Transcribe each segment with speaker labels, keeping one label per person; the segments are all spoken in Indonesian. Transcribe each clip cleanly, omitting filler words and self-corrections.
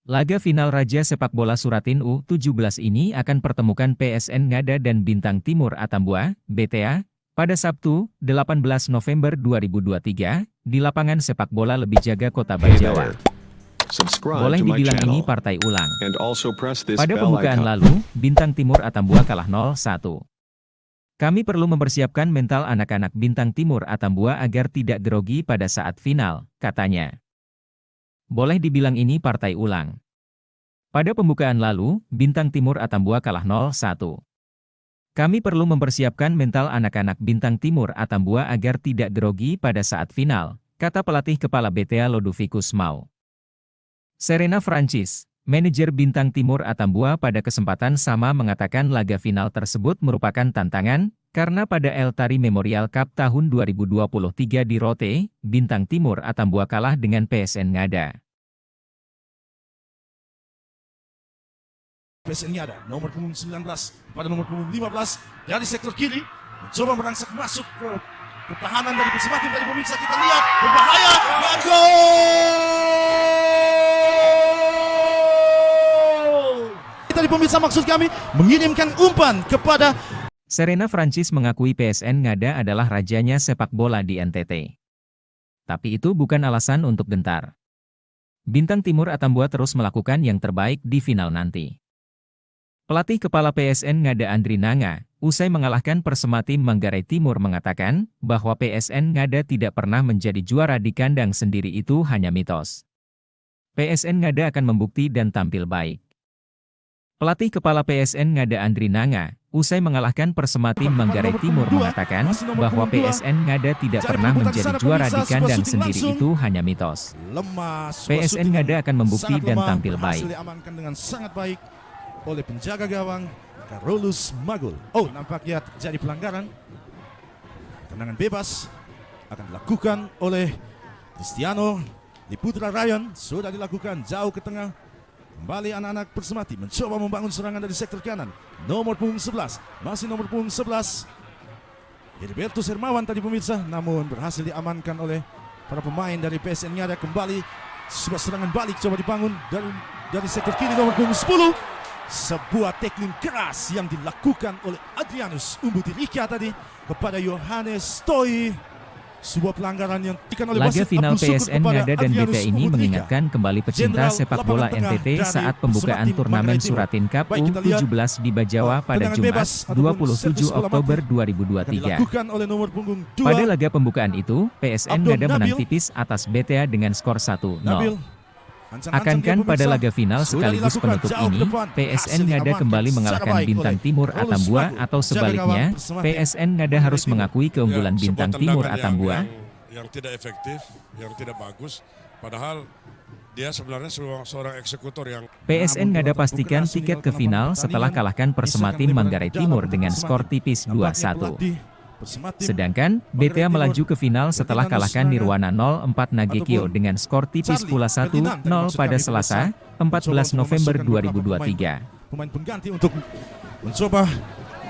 Speaker 1: Laga final Raja Sepak Bola Suratin U17 ini akan pertemukan PSN Ngada dan Bintang Timur Atambua, BTA, pada Sabtu, 18 November 2023, di lapangan sepak bola Lebih Jaga Kota Bajawa. Boleh dibilang ini partai ulang. Pada pembukaan lalu, Bintang Timur Atambua kalah 0-1. Kami perlu mempersiapkan mental anak-anak Bintang Timur Atambua agar tidak grogi pada saat final, katanya. Boleh dibilang ini partai ulang. Pada pembukaan lalu, Bintang Timur Atambua kalah 0-1. Kami perlu mempersiapkan mental anak-anak Bintang Timur Atambua agar tidak grogi pada saat final, kata pelatih kepala BTA Lodovicus Mau. Serena Francis, manajer Bintang Timur Atambua pada kesempatan sama mengatakan laga final tersebut merupakan tantangan, karena pada El Tari Memorial Cup tahun 2023 di Rote, Bintang Timur Atambua kalah dengan PSN Ngada.
Speaker 2: PSN Ngada, nomor punggung 19 pada nomor punggung 15 dari sektor kiri, mencoba merangsek masuk ke pertahanan dari Persematim dari pemirsa, kita lihat berbahaya, dan gol! Dari pemirsa maksud kami mengirimkan umpan kepada
Speaker 1: Serena Francis mengakui PSN Ngada adalah rajanya sepak bola di NTT. Tapi itu bukan alasan untuk gentar. Bintang Timur Atambua terus melakukan yang terbaik di final nanti. Pelatih kepala PSN Ngada Andri Nanga, usai mengalahkan Persematim Manggarai Timur mengatakan, bahwa PSN Ngada tidak pernah menjadi juara di kandang sendiri itu hanya mitos. PSN Ngada akan membukti dan tampil baik. Pelatih kepala PSN Ngada Andri Nanga, usai mengalahkan Persematim Manggarai Timur mengatakan, bahwa PSN Ngada tidak pernah menjadi juara di kandang sendiri itu hanya mitos. PSN Ngada akan membukti dan tampil baik.
Speaker 2: Dengan sangat baik oleh penjaga gawang Carolus Magul. Oh, nampaknya terjadi pelanggaran. Tendangan bebas akan dilakukan oleh Cristiano Liputra Ryan. Sudah dilakukan jauh ke tengah. Kembali anak-anak Persematim mencoba membangun serangan dari sektor kanan. Nomor punggung 11, masih nomor punggung 11. Heribertus Hermawan tadi pemirsa, namun berhasil diamankan oleh para pemain dari PSN Ngada. Kembali sebuah serangan balik coba dibangun dari sektor kiri nomor punggung 10. Sebuah tackling keras yang dilakukan oleh Adrianus Umbutirika tadi kepada Yohanes Toi. Sebuah pelanggaran yang dikan oleh
Speaker 1: laga final PSN Ngada dan BTA ini mengingatkan kembali pecinta sepak bola NTT saat pembukaan turnamen Suratin Cup U17 di Bajawa pada Jumat, 27 Oktober 2023. Pada laga pembukaan itu, PSN Ngada menang tipis atas BTA dengan skor 1-0. Akankan pada laga final sekaligus penutup ini, PSN Ngada kembali mengalahkan Bintang Timur Atambua atau sebaliknya, PSN Ngada harus mengakui keunggulan Bintang Timur Atambua?
Speaker 3: Yang tidak efektif, yang tidak bagus, padahal dia sebenarnya seorang eksekutor yang...
Speaker 1: PSN Ngada pastikan tiket ke final setelah kalahkan Persematim Manggarai Timur dengan skor tipis 2-1. Sedangkan, BTA melaju ke final setelah kalahkan Nirwana 04 Nagekyo dengan skor tipis pula 1-0 pada Selasa, 14 November 2023.
Speaker 2: Pemain pengganti untuk mencoba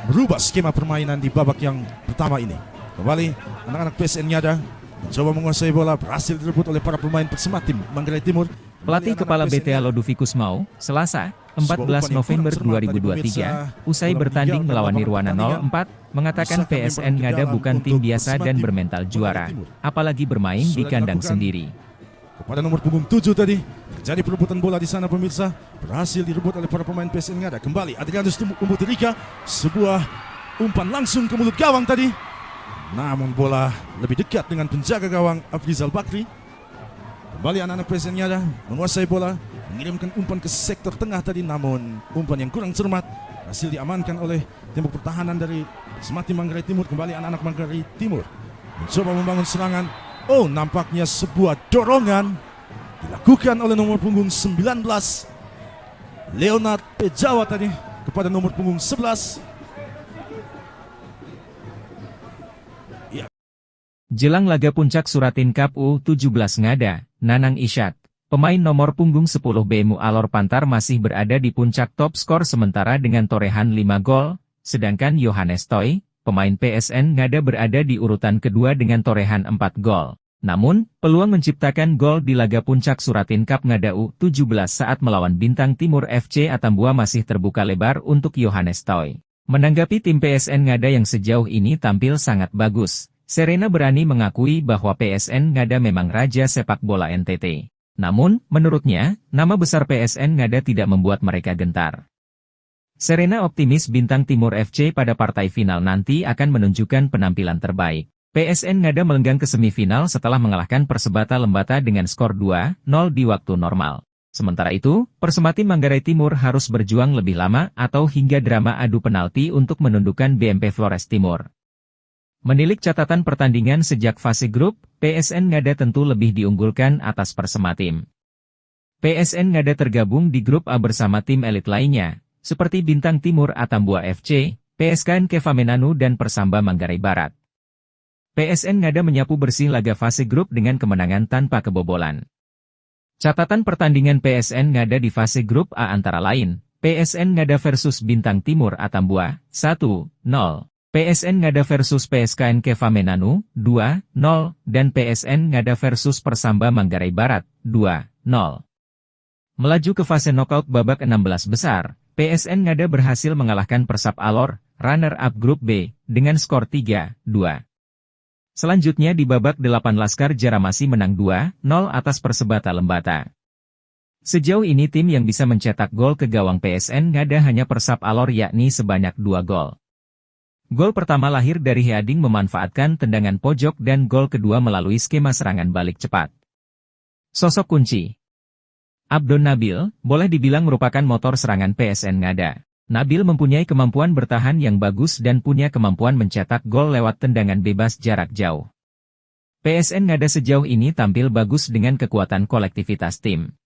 Speaker 2: merubah skema permainan di babak yang pertama ini. Kembali, anak-anak PSN Ngada mencoba menguasai bola, berhasil direbut oleh para pemain Persematim Manggarai Timur.
Speaker 1: Pelatih kepala BTA Lodovicus Mau, Selasa, 14 November 2023, usai bertanding melawan Nirwana 04, mengatakan PSN Ngada bukan tim biasa dan bermental juara, apalagi bermain di kandang sendiri.
Speaker 2: Kepada nomor punggung 7 tadi, terjadi perebutan bola di sana pemirsa, berhasil direbut oleh para pemain PSN Ngada. Kembali, Adrianus Umbutirika, sebuah umpan langsung ke mulut gawang tadi. Namun bola lebih dekat dengan penjaga gawang Afrizal Bakri. Kembali anak-anak PSN Ngada menguasai bola, mengirimkan umpan ke sektor tengah tadi, namun umpan yang kurang cermat hasil diamankan oleh tembok pertahanan dari Persematim Manggarai Timur. Kembali anak-anak Manggarai Timur mencoba membangun serangan. Oh, nampaknya sebuah dorongan dilakukan oleh nomor punggung 19 Leonard Pejawa tadi kepada nomor punggung 11.
Speaker 1: Jelang laga puncak Suratin Cup U17 Ngada, Nanang Isyad, pemain nomor punggung 10 BMU Alor Pantar masih berada di puncak top skor sementara dengan torehan 5 gol, sedangkan Yohanes Toi, pemain PSN Ngada berada di urutan kedua dengan torehan 4 gol. Namun, peluang menciptakan gol di laga puncak Suratin Cup Ngada U17 saat melawan Bintang Timur FC Atambua masih terbuka lebar untuk Yohanes Toy. Menanggapi tim PSN Ngada yang sejauh ini tampil sangat bagus, Serena berani mengakui bahwa PSN Ngada memang raja sepak bola NTT. Namun, menurutnya, nama besar PSN Ngada tidak membuat mereka gentar. Serena optimis Bintang Timur FC pada partai final nanti akan menunjukkan penampilan terbaik. PSN Ngada melenggang ke semifinal setelah mengalahkan Persebaya Lembata dengan skor 2-0 di waktu normal. Sementara itu, Persematim Manggarai Timur harus berjuang lebih lama atau hingga drama adu penalti untuk menundukkan BMP Flores Timur. Menilik catatan pertandingan sejak fase grup, PSN Ngada tentu lebih diunggulkan atas Persematim. PSN Ngada tergabung di grup A bersama tim elit lainnya, seperti Bintang Timur Atambua FC, PSKN Kevamenanu dan Persamba Manggarai Barat. PSN Ngada menyapu bersih laga fase grup dengan kemenangan tanpa kebobolan. Catatan pertandingan PSN Ngada di fase grup A antara lain, PSN Ngada versus Bintang Timur Atambua, 1-0. PSN Ngada versus PSKN Kevamenanu, 2-0, dan PSN Ngada versus Persamba Manggarai Barat, 2-0. Melaju ke fase knockout babak 16 besar, PSN Ngada berhasil mengalahkan Persab Alor, runner-up grup B, dengan skor 3-2. Selanjutnya di babak 8 Laskar Jaramasi menang 2-0 atas Persebaya Lembata. Sejauh ini tim yang bisa mencetak gol ke gawang PSN Ngada hanya Persab Alor yakni sebanyak 2 gol. Gol pertama lahir dari Heading memanfaatkan tendangan pojok dan gol kedua melalui skema serangan balik cepat. Sosok kunci Abdon Nabil, boleh dibilang merupakan motor serangan PSN Ngada. Nabil mempunyai kemampuan bertahan yang bagus dan punya kemampuan mencetak gol lewat tendangan bebas jarak jauh. PSN Ngada sejauh ini tampil bagus dengan kekuatan kolektivitas tim.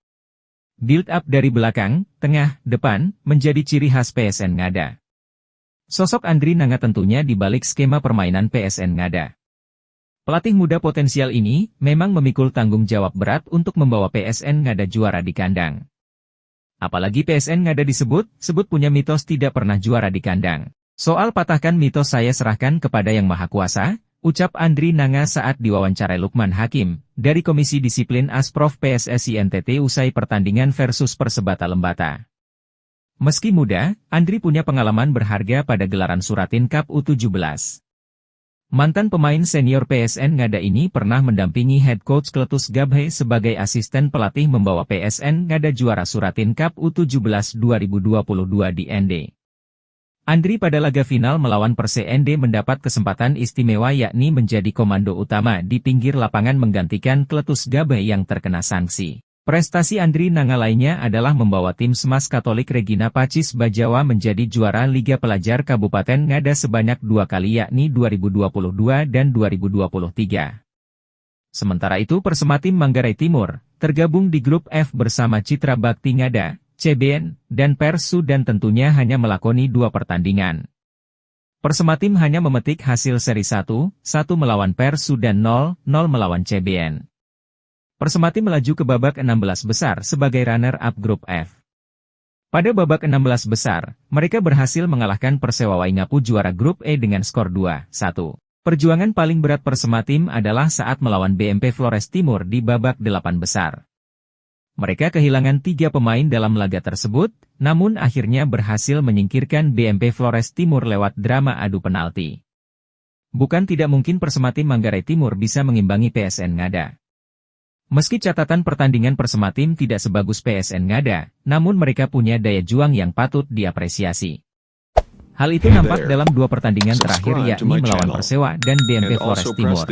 Speaker 1: Build up dari belakang, tengah, depan, menjadi ciri khas PSN Ngada. Sosok Andri Nanga tentunya di balik skema permainan PSN Ngada. Pelatih muda potensial ini memang memikul tanggung jawab berat untuk membawa PSN Ngada juara di kandang. Apalagi PSN Ngada disebut punya mitos tidak pernah juara di kandang. Soal patahkan mitos saya serahkan kepada Yang Maha Kuasa, ucap Andri Nanga saat diwawancarai Lukman Hakim, dari Komisi Disiplin Asprof PSSI NTT usai pertandingan versus Persebaya Lembata. Meski muda, Andri punya pengalaman berharga pada gelaran Suratin Cup U17. Mantan pemain senior PSN Ngada ini pernah mendampingi head coach Kletus Gabhe sebagai asisten pelatih membawa PSN Ngada juara Suratin Cup U17 2022 di ND. Andri pada laga final melawan Perse ND mendapat kesempatan istimewa yakni menjadi komando utama di pinggir lapangan menggantikan Kletus Gabhe yang terkena sanksi. Prestasi Andri Nanga lainnya adalah membawa tim Smas Katolik Regina Pacis Bajawa menjadi juara Liga Pelajar Kabupaten Ngada sebanyak 2 kali yakni 2022 dan 2023. Sementara itu Persematim Manggarai Timur, tergabung di grup F bersama Citra Bakti Ngada, CBN, dan Persu dan tentunya hanya melakoni 2 pertandingan. Persematim hanya memetik hasil seri 1-1 melawan Persu dan 0-0 melawan CBN. Persematim melaju ke babak 16 besar sebagai runner-up grup F. Pada babak 16 besar, mereka berhasil mengalahkan Persewa Waingapu juara grup E dengan skor 2-1. Perjuangan paling berat Persematim adalah saat melawan BMP Flores Timur di babak 8 besar. Mereka kehilangan 3 pemain dalam laga tersebut, namun akhirnya berhasil menyingkirkan BMP Flores Timur lewat drama adu penalti. Bukan tidak mungkin Persematim Manggarai Timur bisa mengimbangi PSN Ngada. Meski catatan pertandingan Persematim tidak sebagus PSN Ngada, namun mereka punya daya juang yang patut diapresiasi. Hal itu nampak dalam 2 pertandingan terakhir yakni melawan Persewa dan BMP Flores Timur.